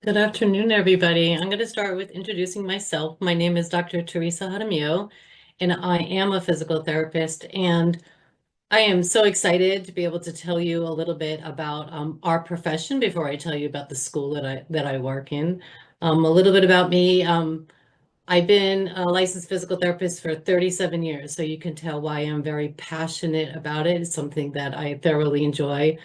Good afternoon, everybody. I'm going to start with introducing myself. My name is Dr. Teresa Jaramillo, and I am a physical therapist. And I am so excited to be able to tell you a little bit about our profession before I tell you about the school that I work in. A little bit about me. I've been a licensed physical therapist for 37 years, so you can tell why I'm very passionate about it. It's something that I thoroughly enjoy.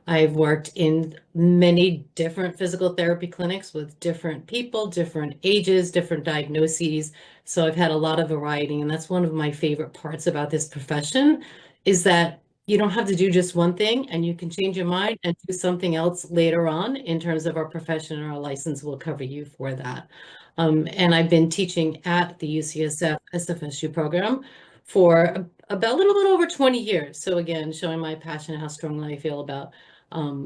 I've worked in many different physical therapy clinics with different people, different ages, different diagnoses. So I've had a lot of variety, and that's one of my favorite parts about this profession is that you don't have to do just one thing and you can change your mind and do something else later on in terms of our profession or our license will cover you for that. And I've been teaching at the UCSF SFSU program for about a little bit over 20 years. So again, showing my passion and how strongly I feel about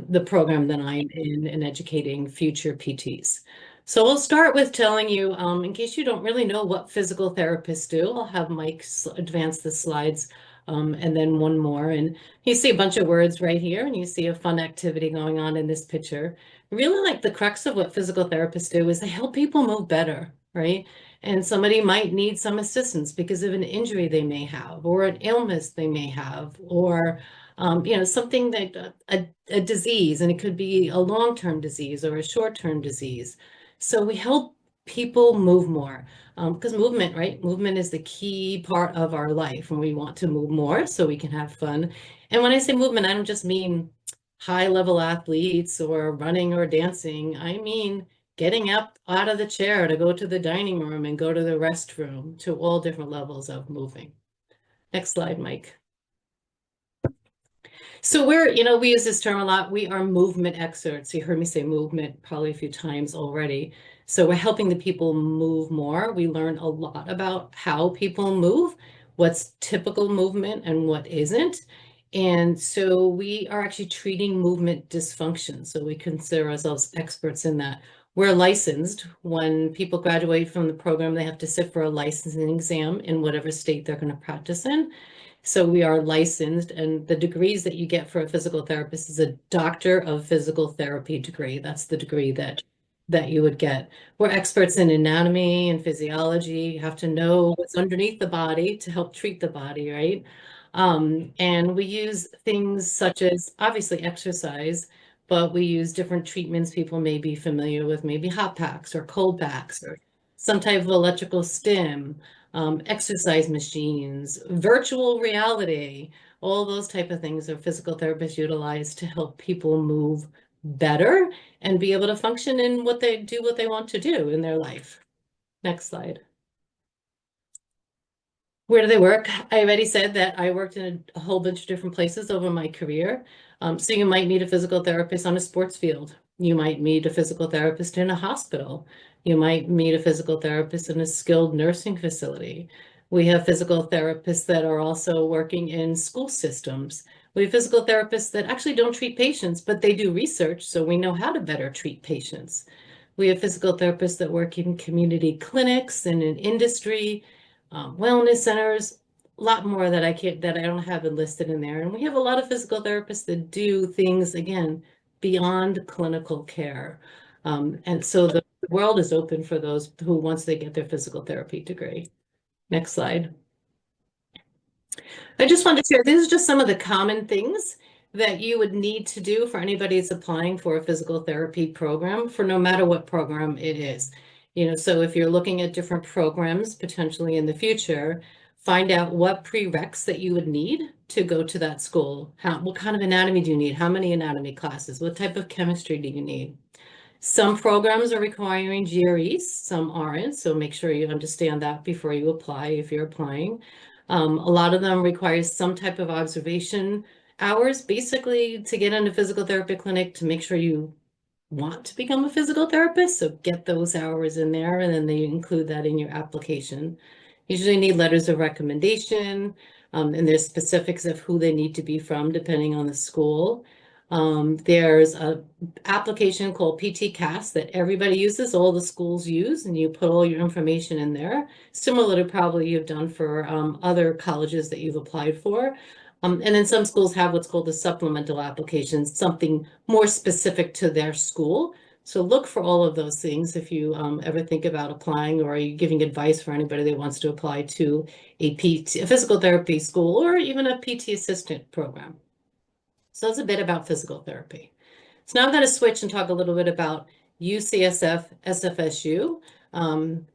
the program that I'm in educating future PTs. So we'll start with telling you, in case you don't really know what physical therapists do, I'll have Mike advance the slides and then one more. And you see a bunch of words right here, and you see a fun activity going on in this picture. Really like the crux of what physical therapists do is they help people move better, right? And somebody might need some assistance because of an injury they may have, or an illness they may have, or something that a disease, and it could be a long-term disease or a short-term disease. So we help people move more because movement, right? Movement is the key part of our life, and we want to move more so we can have fun. And when I say movement, I don't just mean high-level athletes or running or dancing. I mean getting up out of the chair to go to the dining room and go to the restroom, to all different levels of moving. Next slide, Mike. So we use this term a lot. We are movement experts. You heard me say movement probably a few times already. So we're helping the people move more. We learn a lot about how people move, what's typical movement and what isn't. And so we are actually treating movement dysfunction. So we consider ourselves experts in that. We're licensed. When people graduate from the program, they have to sit for a licensing exam in whatever state they're going to practice in. So we are licensed, and the degrees that you get for a physical therapist is a doctor of physical therapy degree. That's the degree that you would get. We're experts in anatomy and physiology. You have to know what's underneath the body to help treat the body, right? And we use things such as obviously exercise, but we use different treatments people may be familiar with, maybe hot packs or cold packs or some type of electrical stim, exercise machines, virtual reality, all those type of things are physical therapists utilize to help people move better and be able to function in what they want to do in their life. Next slide. Where do they work? I already said that I worked in a whole bunch of different places over my career. So you might meet a physical therapist on a sports field. You might meet a physical therapist in a hospital. You might meet a physical therapist in a skilled nursing facility. We have physical therapists that are also working in school systems. We have physical therapists that actually don't treat patients, but they do research, so we know how to better treat patients. We have physical therapists that work in community clinics and in industry, wellness centers, a lot more that I don't have enlisted in there. And we have a lot of physical therapists that do things, again, beyond clinical care. And so the world is open for those who, once they get their physical therapy degree. Next slide. I just wanted to share, these are just some of the common things that you would need to do for anybody that's applying for a physical therapy program, for no matter what program it is. So if you're looking at different programs potentially in the future, find out what prereqs that you would need to go to that school. What kind of anatomy do you need? How many anatomy classes? What type of chemistry do you need? Some programs are requiring GREs, some aren't, so make sure you understand that before you apply if you're applying. A lot of them require some type of observation hours, basically to get into physical therapy clinic to make sure you want to become a physical therapist. So get those hours in there, and then they include that in your application. Usually need letters of recommendation, and there's specifics of who they need to be from depending on the school. There's a application called PT-CAS that everybody uses, all the schools use, and you put all your information in there, similar to probably you've done for other colleges that you've applied for. And then some schools have what's called a supplemental application, something more specific to their school. So look for all of those things if you ever think about applying, or are you giving advice for anybody that wants to apply to a PT, a physical therapy school, or even a PT assistant program. So that's a bit about physical therapy. So now I'm going to switch and talk a little bit about UCSF SFSU. Um,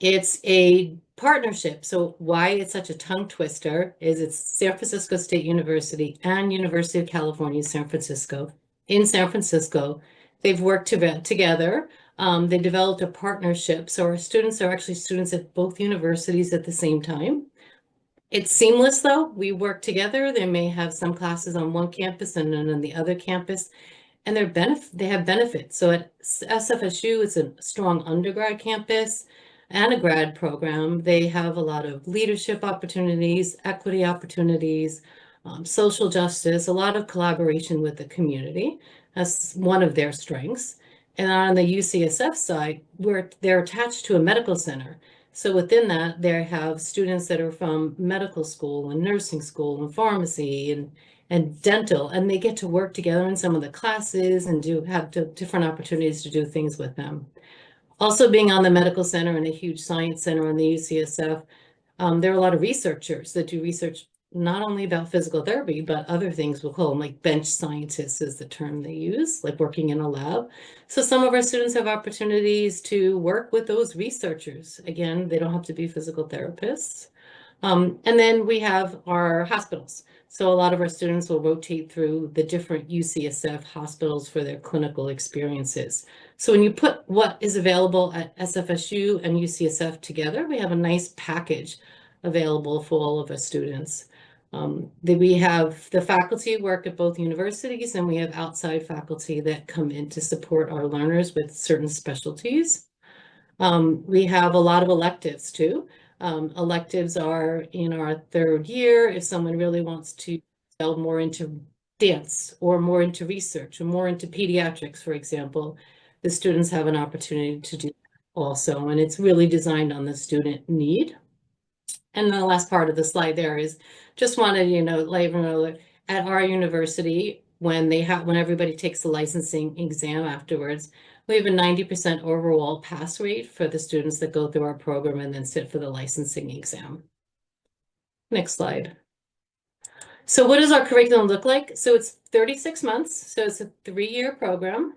it's a partnership. So why it's such a tongue twister is it's San Francisco State University and University of California, San Francisco. In San Francisco, they've worked together. They developed a partnership. So our students are actually students at both universities at the same time. It's seamless though. We work together. They may have some classes on one campus and then on the other campus, and they have benefits. So at SFSU, it's a strong undergrad campus and a grad program. They have a lot of leadership opportunities, equity opportunities, social justice, a lot of collaboration with the community. That's one of their strengths. And on the UCSF side, they're attached to a medical center. So within that, they have students that are from medical school and nursing school and pharmacy and dental, and they get to work together in some of the classes and have different opportunities to do things with them. Also, being on the medical center and a huge science center on the UCSF, there are a lot of researchers that do research not only about physical therapy, but other things we'll call them, like bench scientists is the term they use, like working in a lab. So some of our students have opportunities to work with those researchers. Again, they don't have to be physical therapists. And then we have our hospitals. So a lot of our students will rotate through the different UCSF hospitals for their clinical experiences. So when you put what is available at SFSU and UCSF together, we have a nice package available for all of our students. We have the faculty work at both universities, and we have outside faculty that come in to support our learners with certain specialties. We have a lot of electives too. Electives are in our third year. If someone really wants to delve more into dance or more into research or more into pediatrics, for example, the students have an opportunity to do that also. And it's really designed on the student need. And the last part of the slide there is just wanted, let everyone know that at our university, when everybody takes the licensing exam afterwards, we have a 90% overall pass rate for the students that go through our program and then sit for the licensing exam. Next slide. So what does our curriculum look like? So it's 36 months. So it's a 3-year program.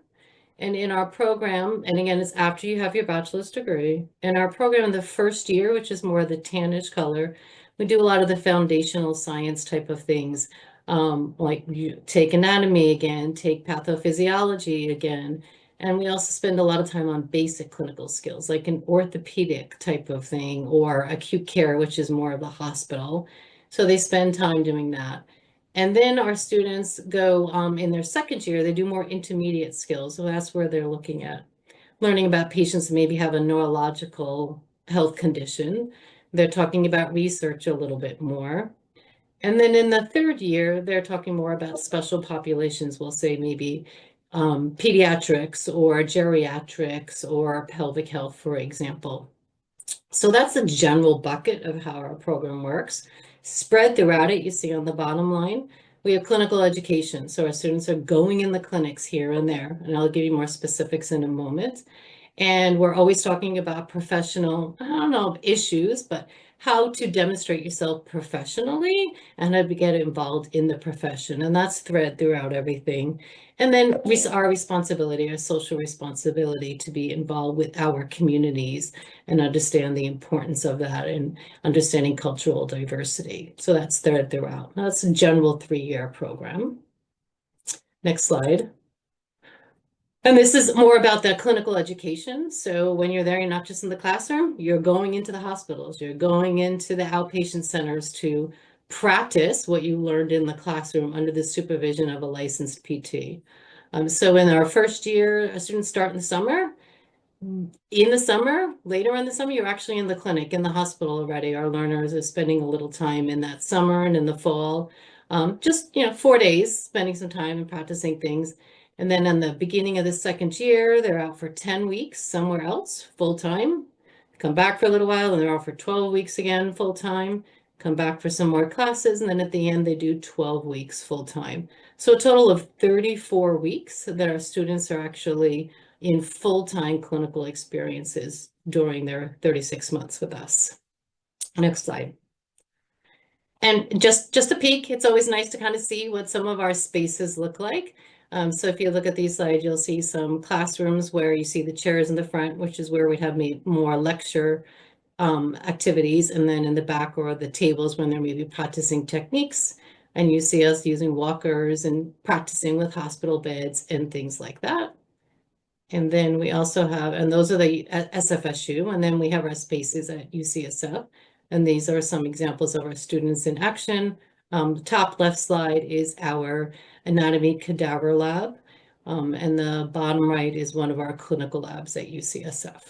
And in our program, and again, it's after you have your bachelor's degree. In our program, in the first year, which is more the tannish color, we do a lot of the foundational science type of things. Like you take anatomy again, take pathophysiology again. And we also spend a lot of time on basic clinical skills, like an orthopedic type of thing, or acute care, which is more of the hospital. So they spend time doing that. And then our students go in their second year, they do more intermediate skills. So that's where they're looking at learning about patients who maybe have a neurological health condition. They're talking about research a little bit more. And then in the third year, they're talking more about special populations. We'll say maybe pediatrics or geriatrics or pelvic health, for example. So that's a general bucket of how our program works. Spread throughout it, you see on the bottom line, we have clinical education. So our students are going in the clinics here and there, and I'll give you more specifics in a moment. And we're always talking about professional, I don't know, issues, but how to demonstrate yourself professionally and how to get involved in the profession. And that's thread throughout everything. And then our responsibility, our social responsibility to be involved with our communities and understand the importance of that and understanding cultural diversity. So that's thread throughout. That's a general 3-year program. Next slide. And this is more about the clinical education. So when you're there, you're not just in the classroom, you're going into the hospitals, you're going into the outpatient centers to practice what you learned in the classroom under the supervision of a licensed PT. So in our first year, students start in the summer. In the summer, later in the summer, you're actually in the clinic, in the hospital already. Our learners are spending a little time in that summer and in the fall. Just, 4 days, spending some time and practicing things. And then in the beginning of the second year, they're out for 10 weeks somewhere else, full time. Come back for a little while, and they're out for 12 weeks again, full time. Come back for some more classes, and then at the end, they do 12 weeks full time. So a total of 34 weeks that our students are actually in full-time clinical experiences during their 36 months with us. Next slide. And just a peek, it's always nice to kind of see what some of our spaces look like. So if you look at these slides, you'll see some classrooms where you see the chairs in the front, which is where we'd have more lecture activities, and then in the back are the tables when they're maybe practicing techniques, and you see us using walkers and practicing with hospital beds and things like that. And then we also have, and those are the SFSU, and then we have our spaces at UCSF. And these are some examples of our students in action. The top left slide is our anatomy cadaver lab. And the bottom right is one of our clinical labs at UCSF.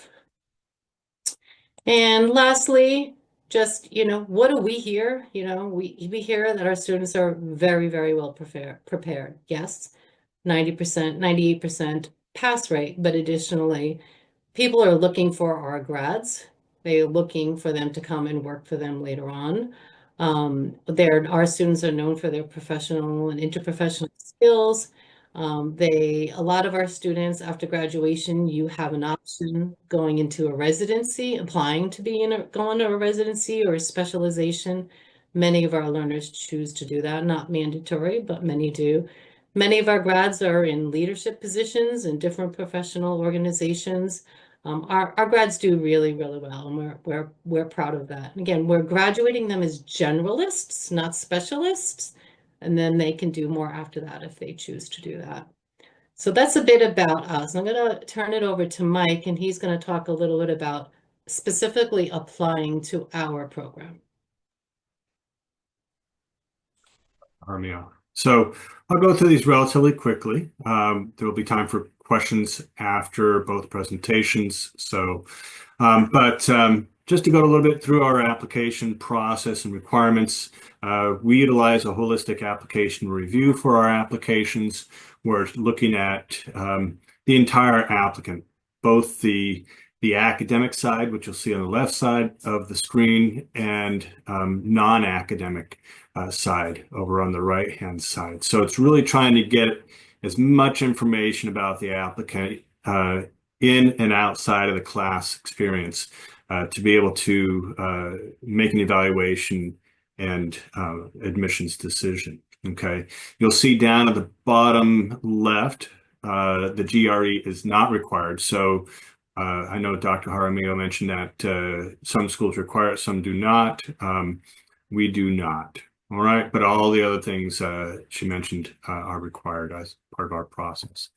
And lastly, just, what do we hear? We hear that our students are very, very well prepared. Yes, 90%, 98% pass rate, but additionally, people are looking for our grads. They're looking for them to come and work for them later on. Our students are known for their professional and interprofessional skills. A lot of our students after graduation, you have an option going into a residency, applying to going to a residency or a specialization. Many of our learners choose to do that, not mandatory, but many do. Many of our grads are in leadership positions in different professional organizations. Our grads do really, really well, and we're proud of that. And again, we're graduating them as generalists, not specialists, and then they can do more after that if they choose to do that. So that's a bit about us. I'm going to turn it over to Mike, and he's going to talk a little bit about specifically applying to our program. Jaramillo. So I'll go through these relatively quickly. There will be time for questions after both presentations. So, just to go a little bit through our application process and requirements, we utilize a holistic application review for our applications. We're looking at the entire applicant, both the academic side, which you'll see on the left side of the screen, and non-academic side over on the right-hand side. So it's really trying to get as much information about the applicant in and outside of the class experience to be able to make an evaluation and admissions decision. Okay, you'll see down at the bottom left, the GRE is not required. So I know Dr. Jaramillo mentioned that some schools require it, some do not. We do not. All right, but all the other things she mentioned are required as part of our process.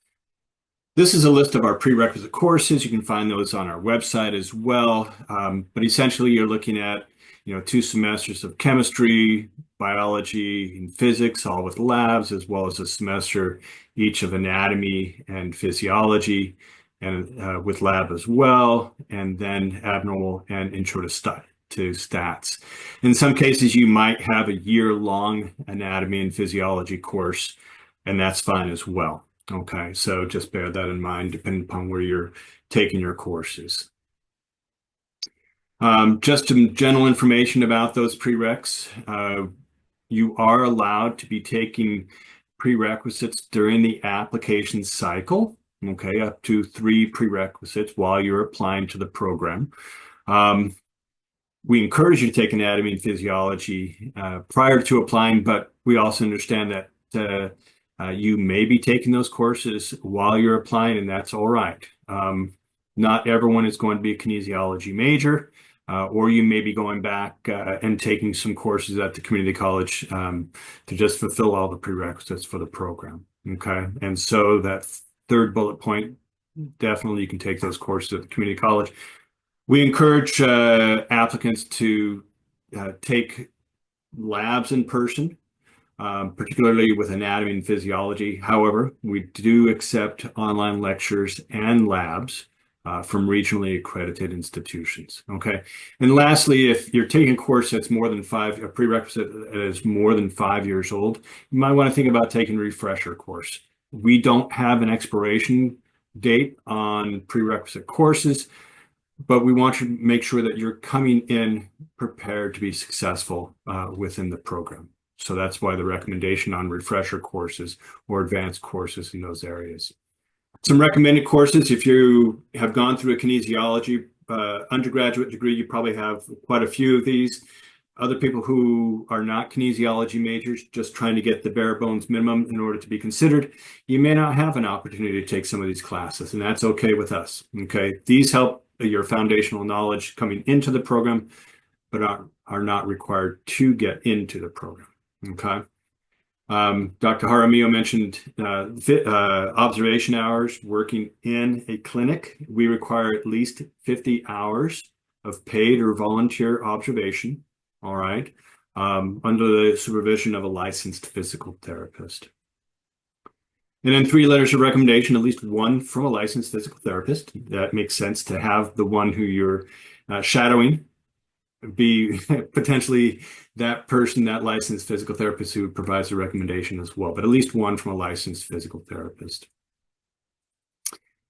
This is a list of our prerequisite courses. You can find those on our website as well. But essentially, you're looking at 2 semesters of chemistry, biology, and physics, all with labs, as well as a semester each of anatomy and physiology, and with lab as well, and then abnormal and intro to stats. In some cases, you might have a year-long anatomy and physiology course, and that's fine as well. Okay, so just bear that in mind, depending upon where you're taking your courses. Just some general information about those prereqs. You are allowed to be taking prerequisites during the application cycle, okay, up to 3 prerequisites while you're applying to the program. We encourage you to take anatomy and physiology prior to applying, but we also understand that you may be taking those courses while you're applying, and that's all right. Not everyone is going to be a kinesiology major, or you may be going back and taking some courses at the community college to just fulfill all the prerequisites for the program. Okay, and so that third bullet point, definitely you can take those courses at the community college. We encourage applicants to take labs in person, particularly with anatomy and physiology. However, we do accept online lectures and labs from regionally accredited institutions. Okay, and lastly, if you're taking a course that's a prerequisite that is more than 5 years old, you might want to think about taking a refresher course. We don't have an expiration date on prerequisite courses, but we want you to make sure that you're coming in prepared to be successful within the program. So that's why the recommendation on refresher courses or advanced courses in those areas. Some recommended courses, if you have gone through a kinesiology undergraduate degree, you probably have quite a few of these. Other people who are not kinesiology majors, just trying to get the bare bones minimum in order to be considered, you may not have an opportunity to take some of these classes, and that's okay with us. Okay, these help your foundational knowledge coming into the program, but are not required to get into the program. Okay. Dr. Jaramillo mentioned observation hours working in a clinic. We require at least 50 hours of paid or volunteer observation, all right, under the supervision of a licensed physical therapist. And then 3 letters of recommendation, at least one from a licensed physical therapist. That makes sense to have the one who you're shadowing be potentially that person, that licensed physical therapist who provides a recommendation as well, but at least one from a licensed physical therapist.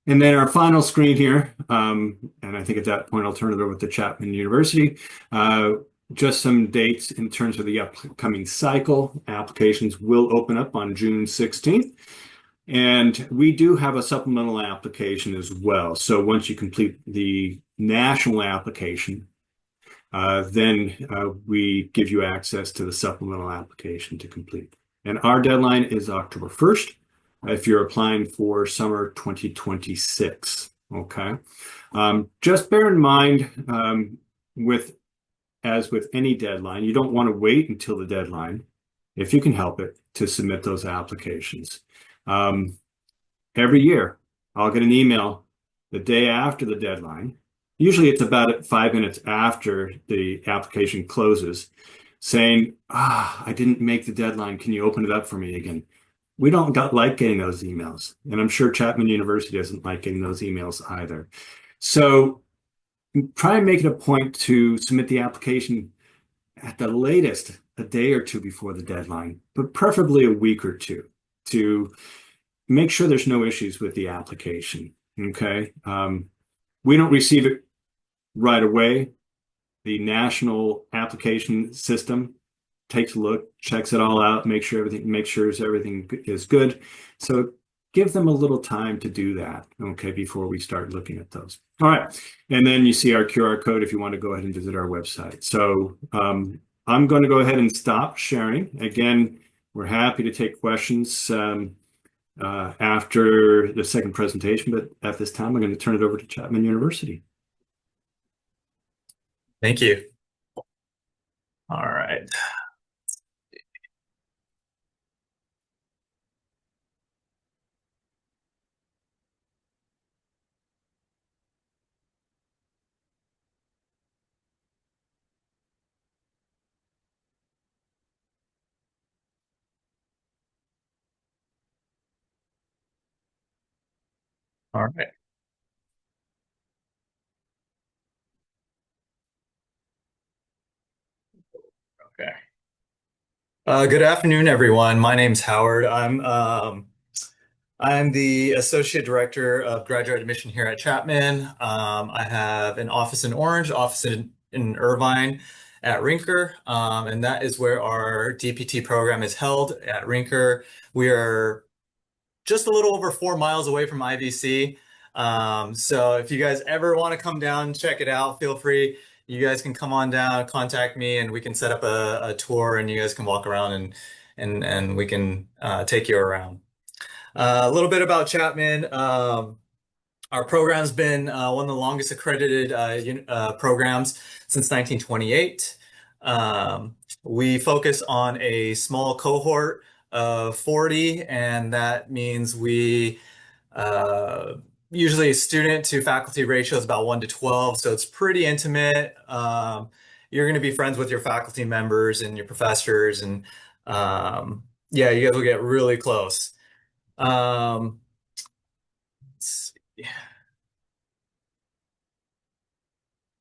And then our final screen here, and I think at that point I'll turn it over to Chapman University. Just some dates in terms of the upcoming cycle. Applications will open up on June 16th. And we do have a supplemental application as well. So once you complete the national application, then we give you access to the supplemental application to complete. And our deadline is October 1st if you're applying for summer 2026. Okay. Just bear in mind, as with any deadline, you don't want to wait until the deadline, if you can help it, to submit those applications. Every year, I'll get an email the day after the deadline. Usually it's about 5 minutes after the application closes, saying, I didn't make the deadline. Can you open it up for me again? We don't like getting those emails. And I'm sure Chapman University doesn't like getting those emails either. So try and make it a point to submit the application at the latest a day or two before the deadline, but preferably a week or two to make sure there's no issues with the application. Okay. We don't receive it right away. The national application system takes a look, checks it all out, makes sure everything is good. So give them a little time to do that, okay, before we start looking at those. All right, and then you see our QR code if you want to go ahead and visit our website. So I'm going to go ahead and stop sharing. Again, we're happy to take questions after the second presentation, but at this time, I'm going to turn it over to Chapman University. Thank you. All right. All right. Okay. Good afternoon, everyone. My name's Howard. I'm the Associate Director of Graduate Admission here at Chapman. I have an office in Orange, office in Irvine at Rinker, and that is where our DPT program is held at Rinker. We are just a little over 4 miles away from IVC. So if you guys ever want to come down, check it out, feel free. You guys can come on down, contact me, and we can set up a tour, and you guys can walk around and we can take you around. A little bit about Chapman. Our program's been one of the longest accredited programs since 1928. We focus on a small cohort of 40, and that means we usually student to faculty ratio is about 1 to 12, so it's pretty intimate. You're going to be friends with your faculty members and your professors, and yeah, you guys will get really close. Let's see.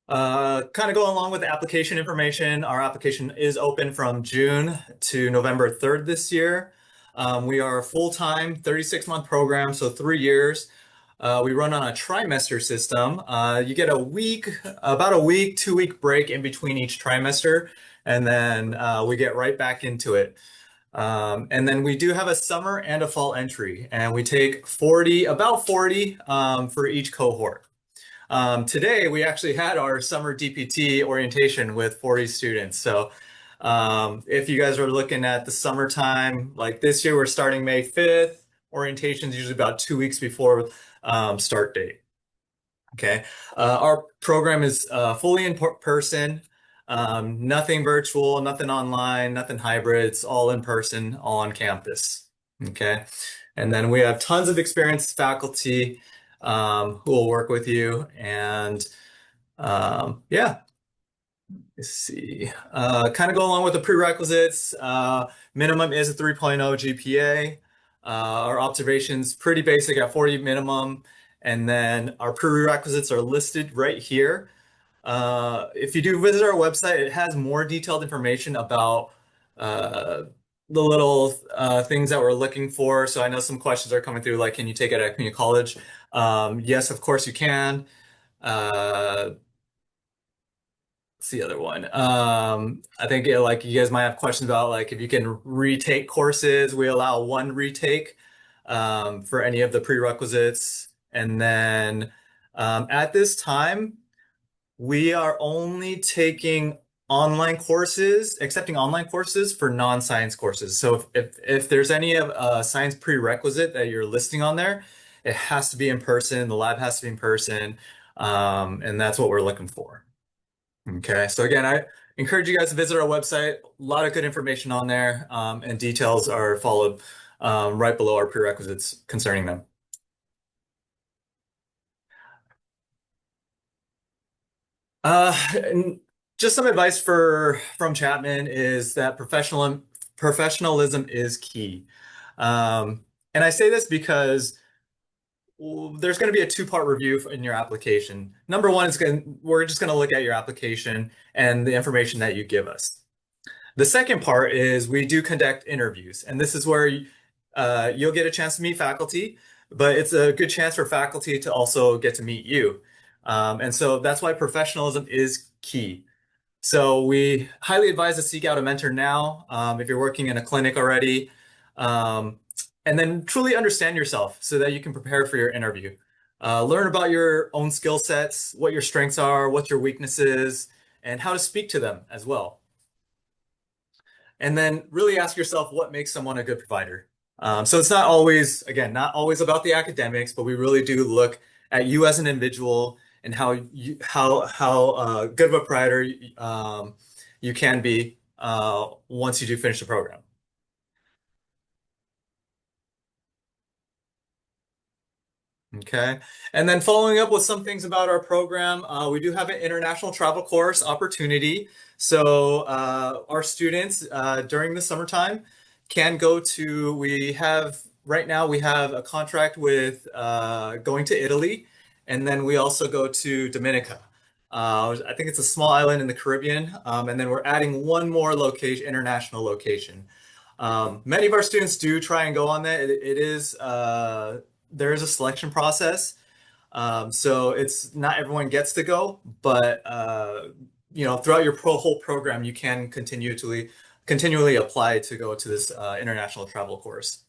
Kind of going along with the application information, our application is open from June to November 3rd this year. We are a full-time 36-month program, so 3 years. We run on a trimester system. You get about a week, 2-week break in between each trimester, and then we get right back into it. And then we do have a summer and a fall entry, and we take about 40 for each cohort. Today, we actually had our summer DPT orientation with 40 students. So if you guys are looking at the summertime, like this year, we're starting May 5th. Orientation is usually about 2 weeks before start date. Okay. Our program is fully in person, nothing virtual, nothing online, nothing hybrid. It's all in person, all on campus. Okay. And then we have tons of experienced faculty who will work with you. And yeah, let's see. Kind of go along with the prerequisites. Minimum is a 3.0 GPA. Our observations pretty basic at 40 minimum. And then our prerequisites are listed right here. If you do visit our website, it has more detailed information about the little things that we're looking for. So I know some questions are coming through, like, can you take it at community college? Yes, of course you can. What's the other one? I think like you guys might have questions about like if you can retake courses. We allow one retake for any of the prerequisites. And then at this time, we are only taking online courses, accepting online courses for non-science courses. So if there's any of science prerequisite that you're listing on there, it has to be in person. The lab has to be in person. And that's what we're looking for. Okay, so again, I encourage you guys to visit our website. A lot of good information on there, and details are followed right below our prerequisites concerning them. And just some advice from Chapman is that professionalism is key. And I say this because there's going to be a two-part review in your application. Number one is we're just going to look at your application and the information that you give us. The second part is we do conduct interviews, and this is where you'll get a chance to meet faculty, but it's a good chance for faculty to also get to meet you. And so that's why professionalism is key. So we highly advise to seek out a mentor now if you're working in a clinic already. And then truly understand yourself so that you can prepare for your interview. Learn about your own skill sets, what your strengths are, what your weaknesses, and how to speak to them as well. And then really ask yourself what makes someone a good provider. So it's not always, again, not always about the academics, but we really do look at you as an individual and how good of a provider you can be once you do finish the program. Okay, and then following up with some things about our program, we do have an international travel course opportunity. So our students during the summertime can go to, right now we have a contract with going to Italy, and then we also go to Dominica. I think it's a small island in the Caribbean, and then we're adding one more location, international location. Many of our students do try and go on that. There is a selection process. So it's not everyone gets to go, but throughout your whole program, you can continually apply to go to this international travel course.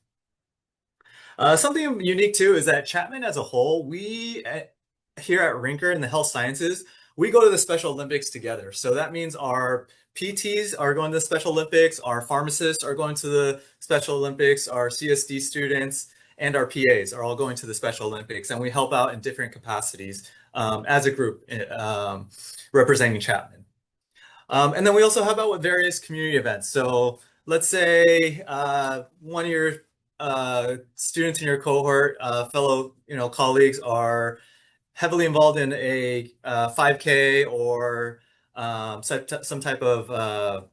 Something unique too is that Chapman as a whole, here at Rinker in the health sciences, we go to the Special Olympics together. So that means our PTs are going to the Special Olympics, our pharmacists are going to the Special Olympics, our CSD students and our PAs are all going to the Special Olympics, and we help out in different capacities as a group representing Chapman. And then we also help out with various community events. So let's say one of your students in your cohort, fellow colleagues are heavily involved in a 5K or some type of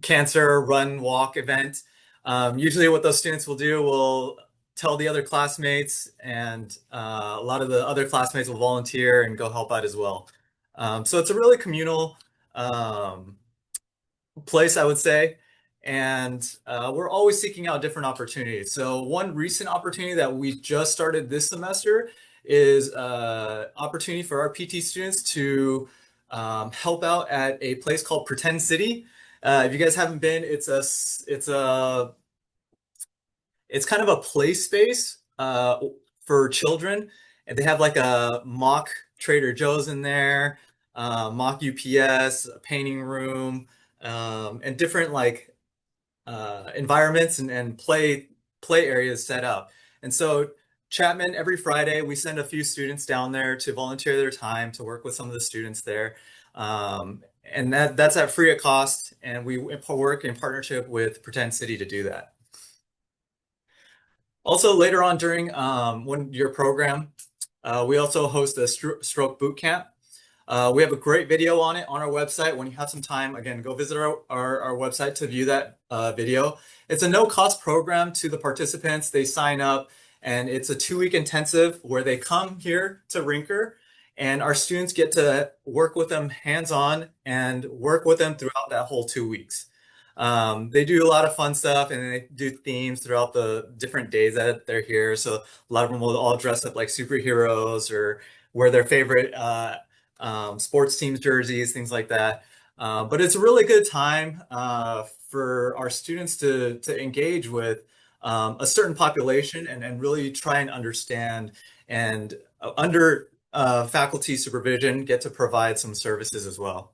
cancer run walk event. Usually what those students will do will tell the other classmates, and a lot of the other classmates will volunteer and go help out as well. So it's a really communal place, I would say. And we're always seeking out different opportunities. So one recent opportunity that we just started this semester is opportunity for our PT students to help out at a place called Pretend City. If you guys haven't been, it's kind of a play space for children, and they have like a mock Trader Joe's in there, mock UPS, a painting room, and different like environments and play areas set up. And so Chapman, every Friday, we send a few students down there to volunteer their time to work with some of the students there. And that's at free of cost, and we work in partnership with Pretend City to do that. Also, later on during your program, we also host a stroke boot camp. We have a great video on it on our website. When you have some time, again, go visit our website to view that video. It's a no-cost program to the participants. They sign up, and it's a 2-week intensive where they come here to Rinker, and our students get to work with them hands-on and work with them throughout that whole 2 weeks. They do a lot of fun stuff, and they do themes throughout the different days that they're here. So a lot of them will all dress up like superheroes or wear their favorite sports teams jerseys, things like that. But it's a really good time for our students to engage with a certain population and really try and understand, and under faculty supervision, get to provide some services as well.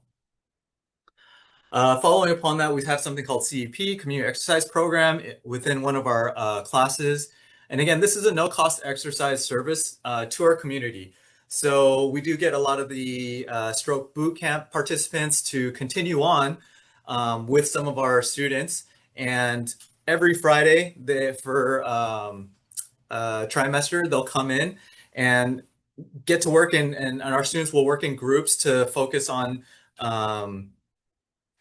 Following upon that, we have something called CEP, Community Exercise Program, within one of our classes. And again, this is a no-cost exercise service to our community. So we do get a lot of the stroke boot camp participants to continue on with some of our students. And every Friday, for trimester, they'll come in and get to work and our students will work in groups to focus on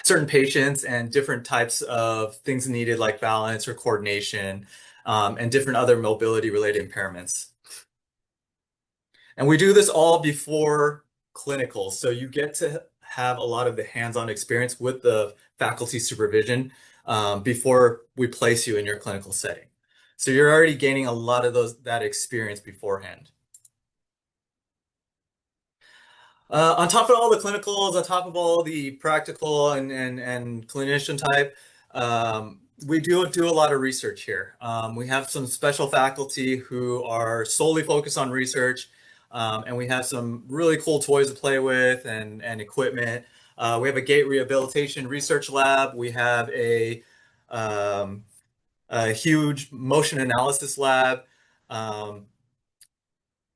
certain patients and different types of things needed, like balance or coordination, and different other mobility related impairments. And we do this all before clinical, so you get to have a lot of the hands-on experience with the faculty supervision before we place you in your clinical setting. So you're already gaining a lot of that experience beforehand. On top of all the clinicals, on top of all the practical and clinician type, we do a lot of research here. We have some special faculty who are solely focused on research, and we have some really cool toys to play with and equipment. We have a gait rehabilitation research lab. We have a huge motion analysis lab.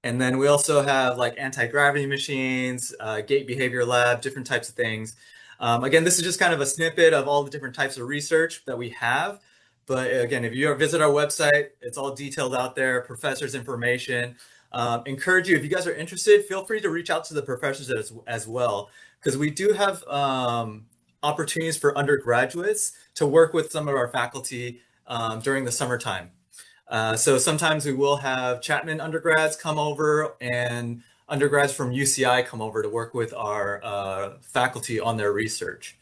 And then we also have like anti-gravity machines, gait behavior lab, different types of things. Again, this is just kind of a snippet of all the different types of research that we have. But again, if you visit our website, it's all detailed out there, professors' information. Encourage you, if you guys are interested, feel free to reach out to the professors as well, because we do have opportunities for undergraduates to work with some of our faculty during the summertime. So sometimes we will have Chapman undergrads come over and undergrads from UCI come over to work with our faculty on their research.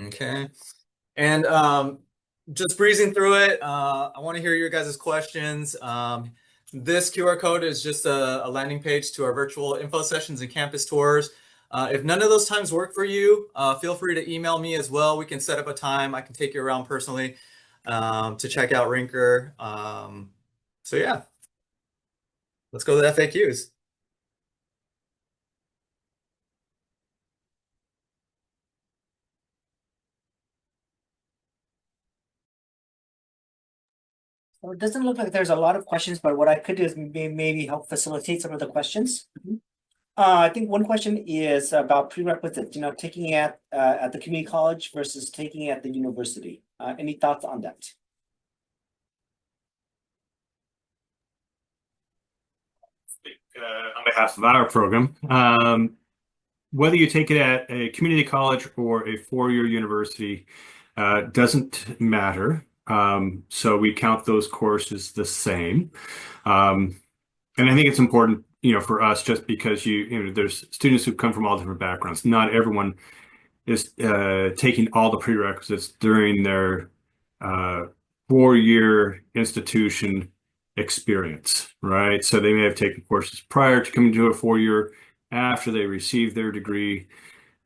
Okay. And just breezing through it, I want to hear your guys' questions. This QR code is just a landing page to our virtual info sessions and campus tours. If none of those times work for you, feel free to email me as well. We can set up a time. I can take you around personally to check out Rinker. So yeah, let's go to the FAQs. So it doesn't look like there's a lot of questions, but what I could do is maybe help facilitate some of the questions. I think one question is about prerequisites, taking it at the community college versus taking it at the university. Any thoughts on that? On behalf of our program, whether you take it at a community college or a four-year university doesn't matter. So we count those courses the same. And I think it's important, for us, just because there's students who come from all different backgrounds. Not everyone is taking all the prerequisites during their four-year institution experience, right? So they may have taken courses prior to coming to a four-year after they receive their degree,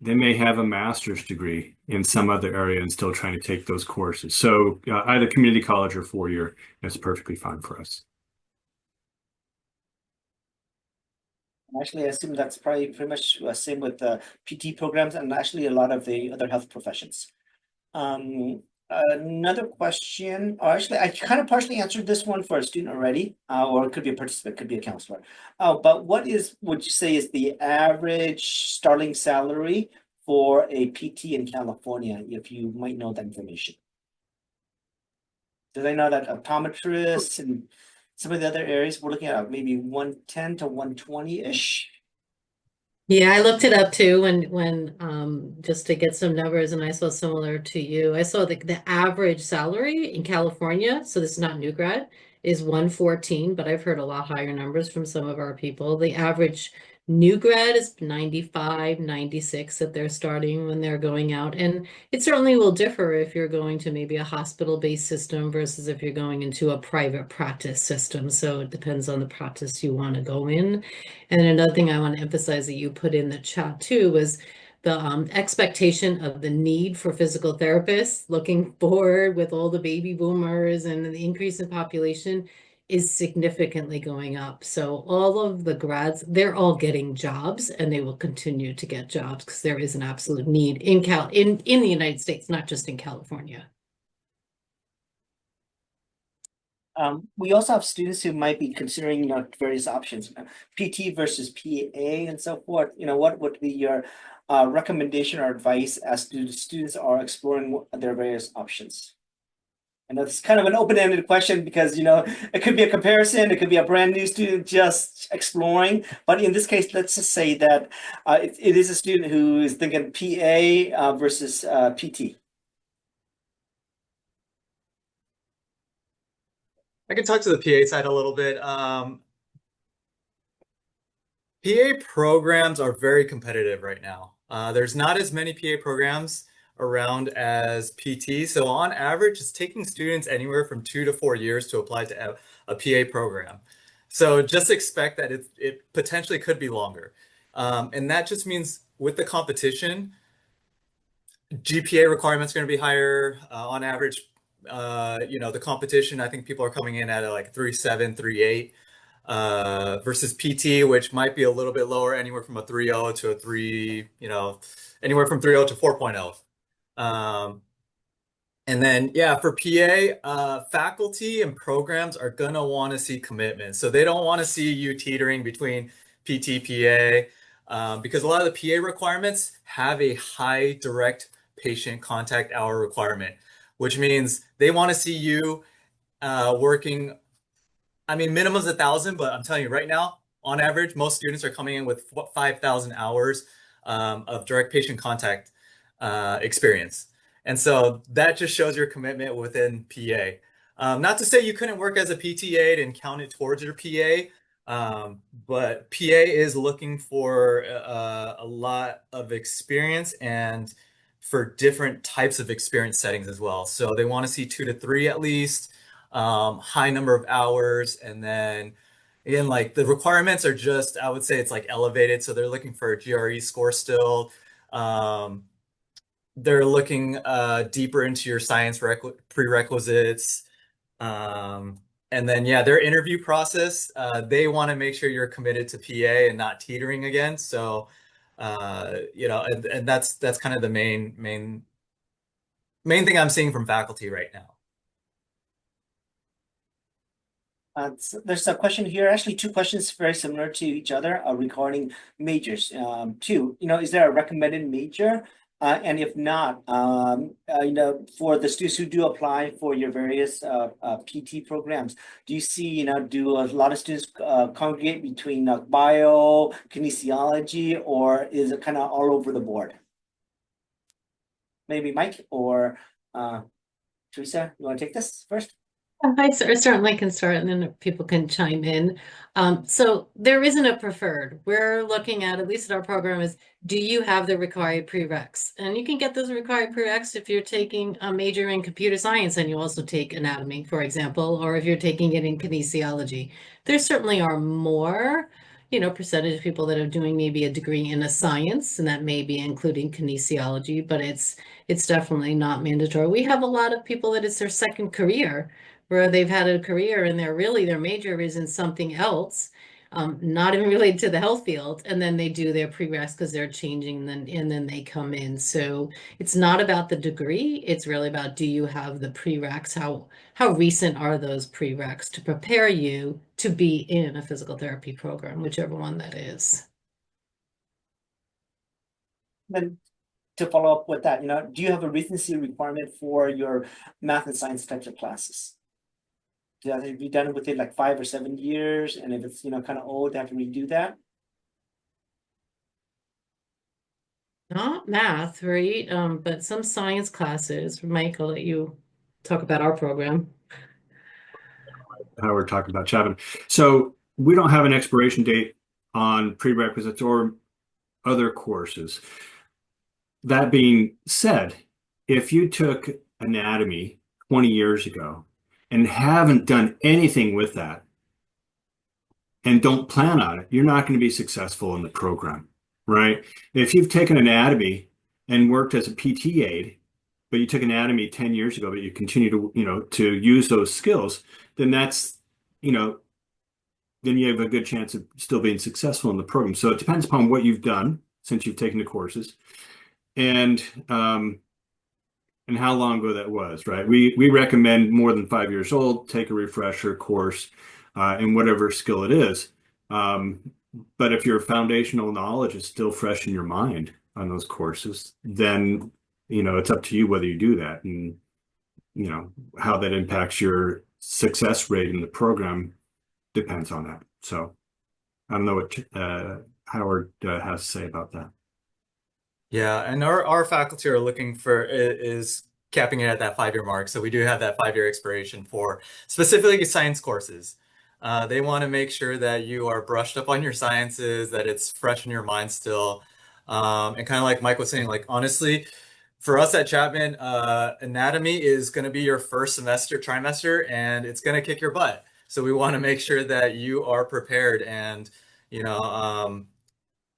they may have a master's degree in some other area and still trying to take those courses. So either community college or four-year, that's perfectly fine for us. Actually, I assume that's probably pretty much same with the PT programs and actually a lot of the other health professions. Another question, or actually, I kind of partially answered this one for a student already, or it could be a participant, could be a counselor. But what would you say is the average starting salary for a PT in California, if you might know that information? Did I know that optometrists and some of the other areas, we're looking at maybe 110 to 120-ish? Yeah, I looked it up too when just to get some numbers, and I saw similar to you. I saw the average salary in California, so this is not new grad, is 114, but I've heard a lot higher numbers from some of our people. The average new grad is 95, 96 that they're starting when they're going out. And it certainly will differ if you're going to maybe a hospital-based system versus if you're going into a private practice system. So it depends on the practice you want to go in. And another thing I want to emphasize that you put in the chat too was the expectation of the need for physical therapists looking forward with all the baby boomers and the increase in population is significantly going up. So all of the grads, they're all getting jobs and they will continue to get jobs because there is an absolute need in the United States, not just in California. We also have students who might be considering, various options, PT versus PA and so forth. What would be your recommendation or advice as students are exploring their various options? I know it's kind of an open-ended question because, it could be a comparison, it could be a brand new student just exploring. But in this case, let's just say that it is a student who is thinking PA versus PT. I can talk to the PA side a little bit. PA programs are very competitive right now. There's not as many PA programs around as PT. So on average, it's taking students anywhere from 2 to 4 years to apply to a PA program. So just expect that it potentially could be longer. And that just means with the competition, GPA requirements are going to be higher on average. The competition, I think people are coming in at like 3.7, 3.8 versus PT, which might be a little bit lower, anywhere from a 3.0 to a 3, anywhere from 3.0 to 4.0. And then, for PA, faculty and programs are going to want to see commitment. So they don't want to see you teetering between PT, PA, because a lot of the PA requirements have a high direct patient contact hour requirement, which means they want to see you working. I mean, minimum is 1,000, but I'm telling you right now, on average, most students are coming in with 5,000 hours of direct patient contact experience. And so that just shows your commitment within PA. Not to say you couldn't work as a PTA and count it towards your PA, but PA is looking for a lot of experience and for different types of experience settings as well. So they want to see 2 to 3 at least, high number of hours. And then again, like the requirements are just, I would say it's like elevated. So they're looking for a GRE score still. They're looking deeper into your science prerequisites. And then, their interview process, they want to make sure you're committed to PA and not teetering again. So, and that's kind of the main thing I'm seeing from faculty right now. There's a question here, actually 2 questions very similar to each other regarding majors. 2, is there a recommended major? And if not, for the students who do apply for your various PT programs, do you see, do a lot of students congregate between bio, kinesiology, or is it kind of all over the board? Maybe Mike or Teresa, you want to take this first? I certainly can start and then people can chime in. So there isn't a preferred. We're looking at least our program is, do you have the required prereqs? And you can get those required prereqs if you're taking a major in computer science and you also take anatomy, for example, or if you're taking it in kinesiology. There certainly are more percentage of people that are doing maybe a degree in a science, and that may be including kinesiology, but it's definitely not mandatory. We have a lot of people that it's their second career, where they've had a career and their major is in something else, not even related to the health field, and then they do their prereqs because they're changing, and then they come in. So it's not about the degree, it's really about, do you have the prereqs? How recent are those prereqs to prepare you to be in a physical therapy program, whichever one that is. Then to follow up with that, do you have a recency requirement for your math and science types of classes? Do you have to be done within like 5 or 7 years? And if it's, kind of old, they have to redo that? Not math, right? But some science classes. Mike, I'll let you talk about our program. How we're talking about Chapman. So we don't have an expiration date on prerequisites or other courses. That being said, if you took anatomy 20 years ago and haven't done anything with that and don't plan on it, you're not going to be successful in the program, right? If you've taken anatomy and worked as a PT aide, but you took anatomy 10 years ago, but you continue to use those skills, then that's, then you have a good chance of still being successful in the program. So it depends upon what you've done since you've taken the courses, and how long ago that was, right? We recommend more than 5 years old, take a refresher course in whatever skill it is. But if your foundational knowledge is still fresh in your mind on those courses, then it's up to you whether you do that, and how that impacts your success rate in the program depends on that. So I don't know what Howard has to say about that. Yeah, and our faculty are looking for is capping it at that 5-year mark. So we do have that 5-year expiration for specifically science courses. They want to make sure that you are brushed up on your sciences, that it's fresh in your mind still. And kind of like Mike was saying, like honestly, for us at Chapman, anatomy is going to be your first trimester, and it's going to kick your butt. So we want to make sure that you are prepared, and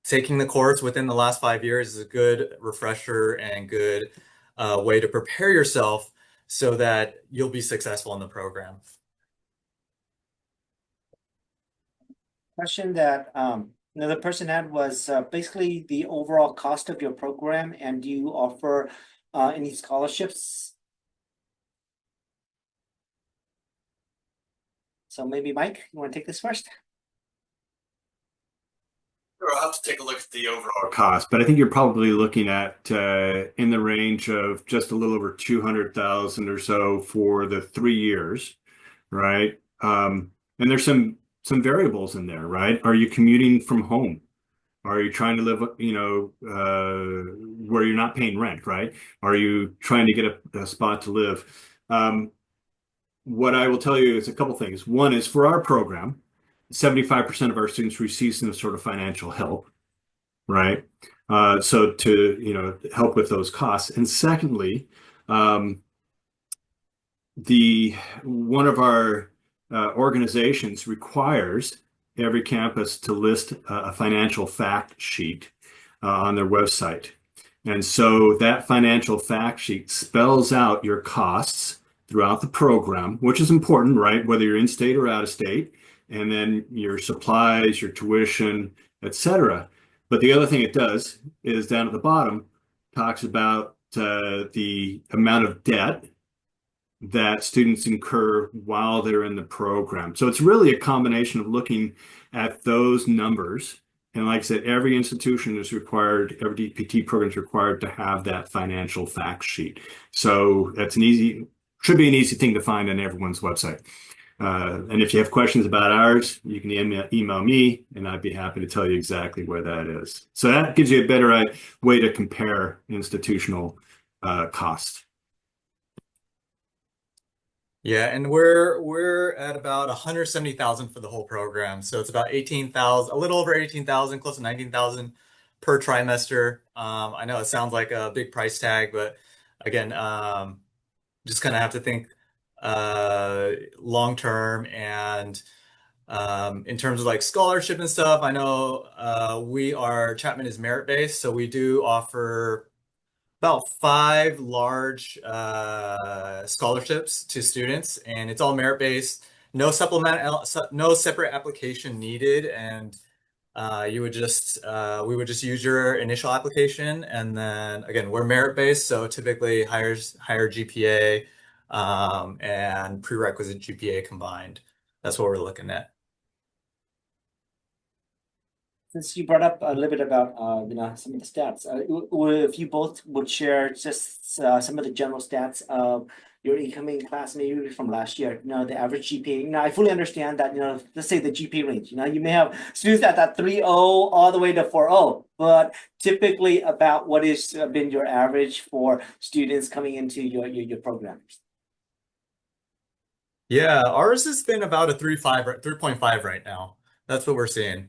taking the course within the last 5 years is a good refresher and good way to prepare yourself so that you'll be successful in the program. Question that another person had was basically the overall cost of your program, and do you offer any scholarships? So maybe Mike, you want to take this first? Sure, I'll have to take a look at the overall cost, but I think you're probably looking at in the range of just a little over 200,000 or so for the 3 years, right? And there's some variables in there, right? Are you commuting from home? Are you trying to live, where you're not paying rent, right? Are you trying to get a spot to live? What I will tell you is a couple things. One is, for our program, 75% of our students receive some sort of financial help, right? So to help with those costs. And secondly, one of our organizations requires every campus to list a financial fact sheet on their website. And so that financial fact sheet spells out your costs throughout the program, which is important, right? Whether you're in state or out of state, and then your supplies, your tuition, etc. But the other thing it does is, down at the bottom, talks about the amount of debt that students incur while they're in the program. So it's really a combination of looking at those numbers. And like I said, every institution is required, every DPT program is required to have that financial fact sheet. So that's should be an easy thing to find on everyone's website. And if you have questions about ours, you can email me, and I'd be happy to tell you exactly where that is. So that gives you a better way to compare institutional costs. Yeah, and we're at about 170,000 for the whole program. So it's about 18,000, a little over 18,000, close to 19,000 per trimester. I know it sounds like a big price tag, but again, just kind of have to think long term, and In terms of like scholarship and stuff, I know Chapman is merit-based, so we do offer about 5 large scholarships to students, and it's all merit-based. No no separate application needed, and we would just use your initial application, and then again, we're merit-based, so typically higher GPA and prerequisite GPA combined. That's what we're looking at. Since you brought up a little bit about, some of the stats, if you both would share just some of the general stats of your incoming class, maybe from last year, the average GPA. I fully understand that, let's say the GPA range, you may have students at that 3.0 all the way to 4.0, but typically about what has been your average for students coming into your programs? Yeah, ours has been about a 3.5 right now. That's what we're seeing.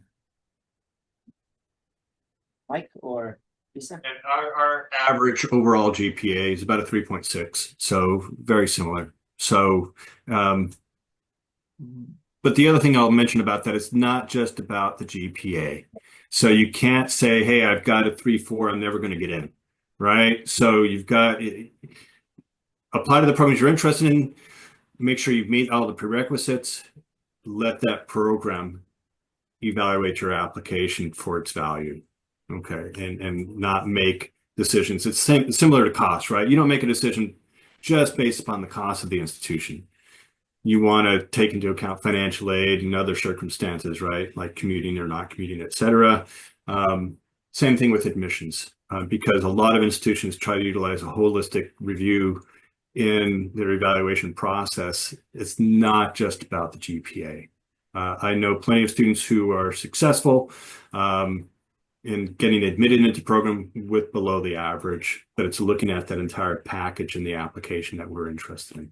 Mike or Lisa? And our average overall GPA is about a 3.6, so very similar. So, but the other thing I'll mention about that is not just about the GPA. So you can't say, hey, I've got a 3.4, I'm never going to get in, right? So you've got apply to the programs you're interested in, make sure you've met all the prerequisites, let that program evaluate your application for its value. Okay, and not make decisions. It's similar to cost, right? You don't make a decision just based upon the cost of the institution. You want to take into account financial aid and other circumstances, right? Like commuting or not commuting, et cetera. Same thing with admissions, because a lot of institutions try to utilize a holistic review in their evaluation process. It's not just about the GPA. I know plenty of students who are successful in getting admitted into program with below the average, but it's looking at that entire package in the application that we're interested in.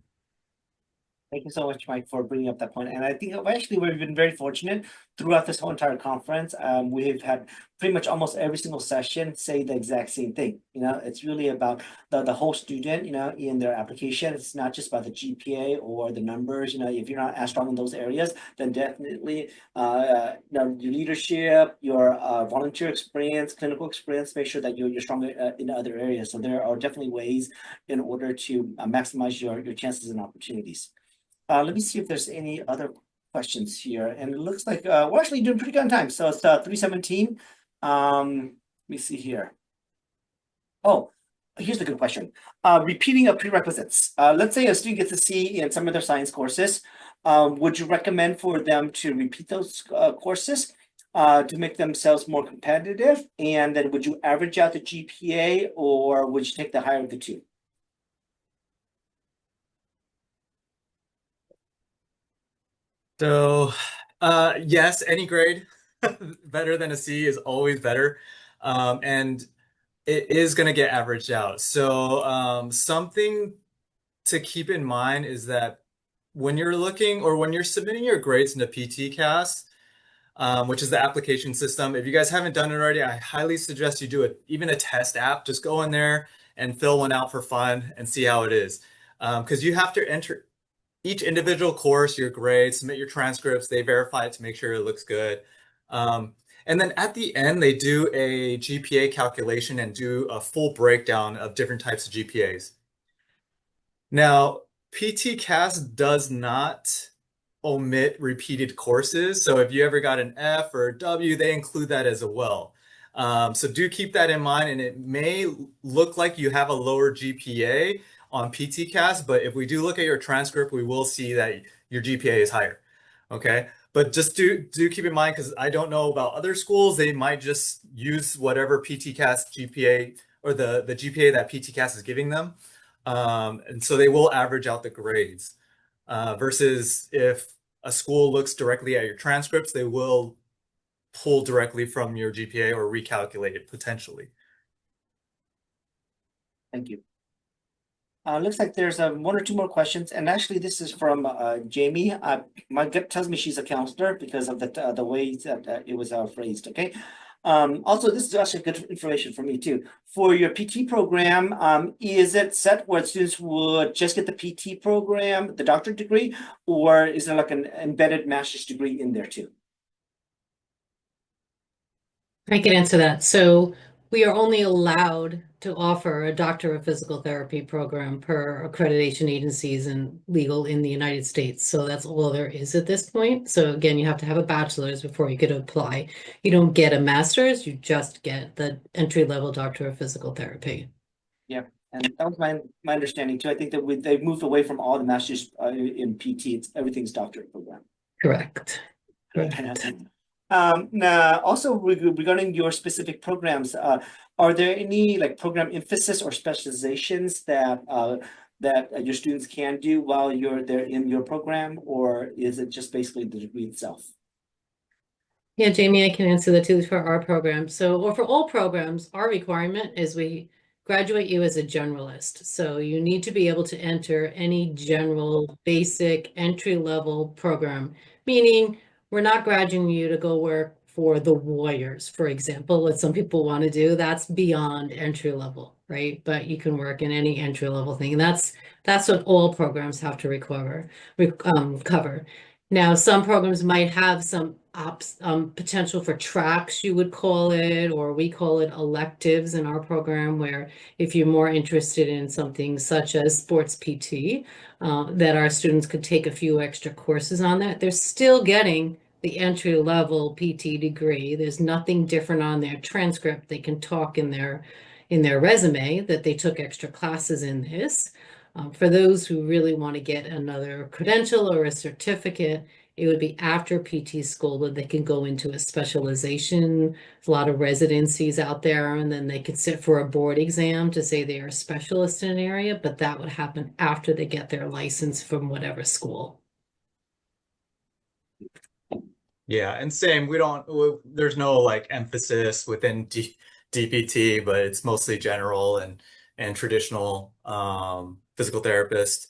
Thank you so much, Mike, for bringing up that point. And I think actually we've been very fortunate throughout this whole entire conference. We've had pretty much almost every single session say the exact same thing. It's really about the whole student, in their application. It's not just about the GPA or the numbers. If you're not as strong in those areas, then definitely, your leadership, your volunteer experience, clinical experience, make sure that you're stronger in other areas. So there are definitely ways in order to maximize your chances and opportunities. Let me see if there's any other questions here. And it looks like we're actually doing pretty good on time. So it's 3:17. Let me see here. Oh, here's the good question. Repeating of prerequisites. Let's say a student gets a C in some of their science courses. Would you recommend for them to repeat those courses to make themselves more competitive? And then would you average out the GPA, or would you take the higher of the two? So, yes, any grade better than a C is always better. And it is going to get averaged out. So, something to keep in mind is that when you're looking or when you're submitting your grades into PTCAS, which is the application system, if you guys haven't done it already, I highly suggest you do it. Even a test app, just go in there and fill one out for fun and see how it is. Because you have to enter each individual course, your grades, submit your transcripts, they verify it to make sure it looks good. And then at the end, they do a GPA calculation and do a full breakdown of different types of GPAs. Now, PTCAS does not omit repeated courses. So if you ever got an F or a W, they include that as well. So do keep that in mind, and it may look like you have a lower GPA on PTCAS, but if we do look at your transcript, we will see that your GPA is higher. Okay, but just do keep in mind, because I don't know about other schools, they might just use whatever PTCAS GPA or the GPA that PTCAS is giving them, and so they will average out the grades. Versus if a school looks directly at your transcripts, they will pull directly from your GPA or recalculate it potentially. Thank you. Looks like there's one or two more questions, and actually this is from Jamie. My gut tells me she's a counselor because of the way that it was phrased. Okay, Also, this is actually good information for me too. For your PT program, is it set where students would just get the PT program, the doctorate degree, or is there like an embedded master's degree in there too? I can answer that. So we are only allowed to offer a Doctor of Physical Therapy program per accreditation agencies and legal in the United States. So that's all there is at this point. So again, you have to have a bachelor's before you could apply. You don't get a master's, you just get the entry-level Doctor of Physical Therapy. Yeah, and that was my understanding too. I think that they've moved away from all the masters in PT. Everything's doctorate program. Correct. Correct. Now, also regarding your specific programs, are there any like program emphasis or specializations that your students can do while they're in your program, or is it just basically the degree itself? Yeah, Jamie, I can answer that too for our program. So, or for all programs, our requirement is we graduate you as a generalist. So you need to be able to enter any general basic entry-level program, meaning we're not graduating you to go work for the Warriors, for example, what some people want to do. That's beyond entry level, right? But you can work in any entry level thing. And that's what all programs have to cover. Now, some programs might have some potential for tracks, you would call it, or we call it electives in our program, where if you're more interested in something such as sports PT, that our students could take a few extra courses on that. They're still getting the entry level PT degree. There's nothing different on their transcript. They can talk in their resume that they took extra classes in this. For those who really want to get another credential or a certificate, it would be after PT school that they can go into a specialization. There's a lot of residencies out there, and then they could sit for a board exam to say they are a specialist in an area, but that would happen after they get their license from whatever school. Yeah, and same, there's no like emphasis within DPT, but it's mostly general and traditional physical therapist.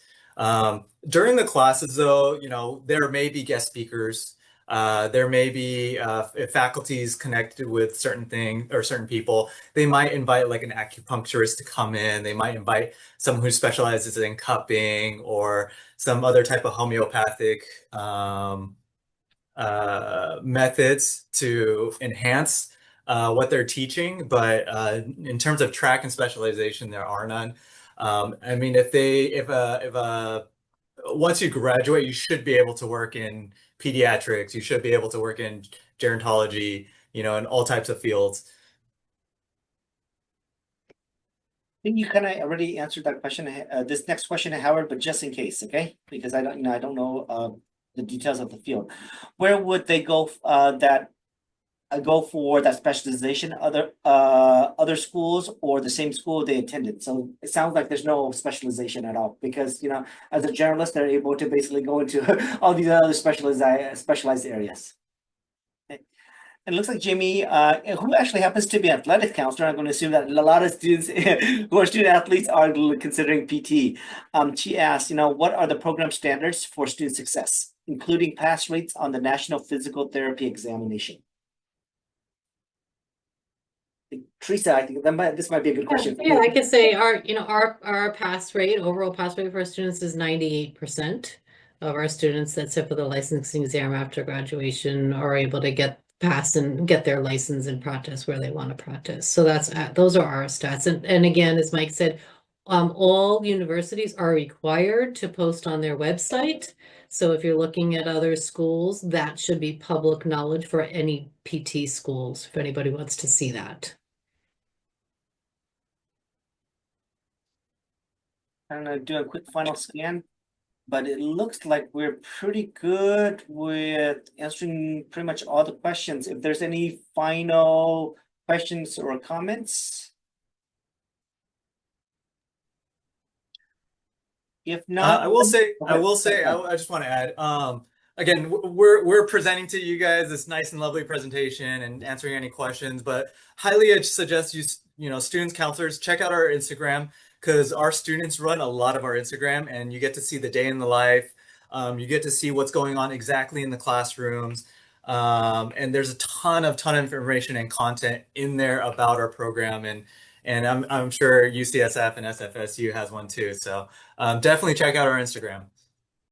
During the classes though, there may be guest speakers. There may be if faculty's connected with certain things or certain people, they might invite like an acupuncturist to come in. They might invite someone who specializes in cupping or some other type of homeopathic methods to enhance what they're teaching. But in terms of track and specialization, there are none. I mean, once you graduate, you should be able to work in pediatrics. You should be able to work in gerontology, in all types of fields. I think you kind of already answered that question. This next question, Howard, but just in case, okay? Because I don't know the details of the field. Where would they go go for that specialization? Other schools or the same school they attended? So it sounds like there's no specialization at all, because as a generalist, they're able to basically go into all these other specialized areas. It looks like Jamie, who actually happens to be an athletic counselor, I'm going to assume that a lot of students who are student athletes are considering PT. She asked, what are the program standards for student success, including pass rates on the National Physical Therapy Examination? Teresa, I think this might be a good question. Yeah, I could say our overall pass rate for our students is 98% of our students that sit for the licensing exam after graduation are able to pass and get their license and practice where they want to practice. So those are our stats. And again, as Mike said, all universities are required to post on their website. So if you're looking at other schools, that should be public knowledge for any PT schools, if anybody wants to see that. I'm going to do a quick final scan, but it looks like we're pretty good with answering pretty much all the questions. If there's any final questions or comments. If not, I just want to add, again, we're presenting to you guys this nice and lovely presentation and answering any questions, but highly I suggest students, counselors, check out our Instagram, because our students run a lot of our Instagram, and you get to see the day in the life. You get to see what's going on exactly in the classrooms. And there's a ton of information and content in there about our program, and I'm sure UCSF and SFSU has one too. So definitely check out our Instagram.